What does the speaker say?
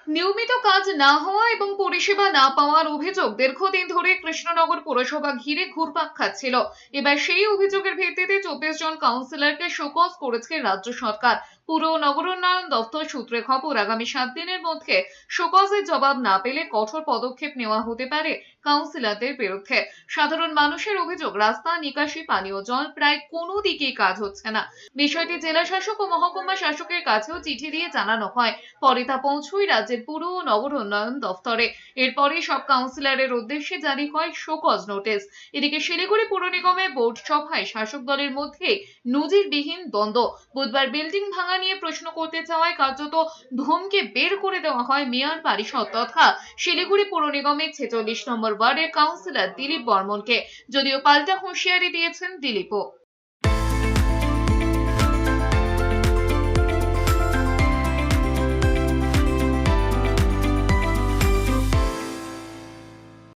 নিয়মিত কাজ না হওয়া এবং পরিষেবা না পাওয়ার অভিযোগ দীর্ঘদিন ধরে কৃষ্ণনগর পৌরসভা ঘিরে ঘুরপাক খাচ্ছিল। এবার সেই অভিযোগের ভিত্তিতে 24 জন কাউন্সিলরকে শোকজ করেছে রাজ্য সরকার। পুর ও নগরোন্নয়ন দপ্তর সূত্রে খবর, আগামী 7 দিনের মধ্যে শোকজের জবাব না পেলে কঠোর পদক্ষেপ নেওয়া হতে পারে কাউন্সিলরদের বিরুদ্ধে। সাধারণ মানুষের অভিযোগ, রাস্তা, নিকাশি, পানীয় জল প্রায় কোনো দিকেই কাজ হচ্ছে না। বিষয়টি জেলা শাসক ও মহকুমা শাসকের কাছেও চিঠি দিয়ে জানানো হয়। পরে তা পৌঁছয় রাজ্যের পুর ও নগর উন্নয়ন দফতরে। এরপরে সব কাউন্সিলরের উদ্দেশ্যে জারি হয় শোকজ নোটিশ। এদিকে শিলিগুড়ি পুর নিগমের বোর্ড সভায় শাসক দলের মধ্যে নজিরবিহীন দ্বন্দ্ব। বুধবার বিল্ডিং ভাঙা নিয়ে প্রশ্ন করতে চাওয়ায় কার্যত ধমকে বের করে দেওয়া হয় মেয়র পরিষদ তথা শিলিগুড়ি পুর নিগমের 46 নম্বর ওয়ার্ডের কাউন্সিলর দিলীপ বর্মনকে। যদিও পাল্টা হুঁশিয়ারি দিয়েছেন দিলীপও।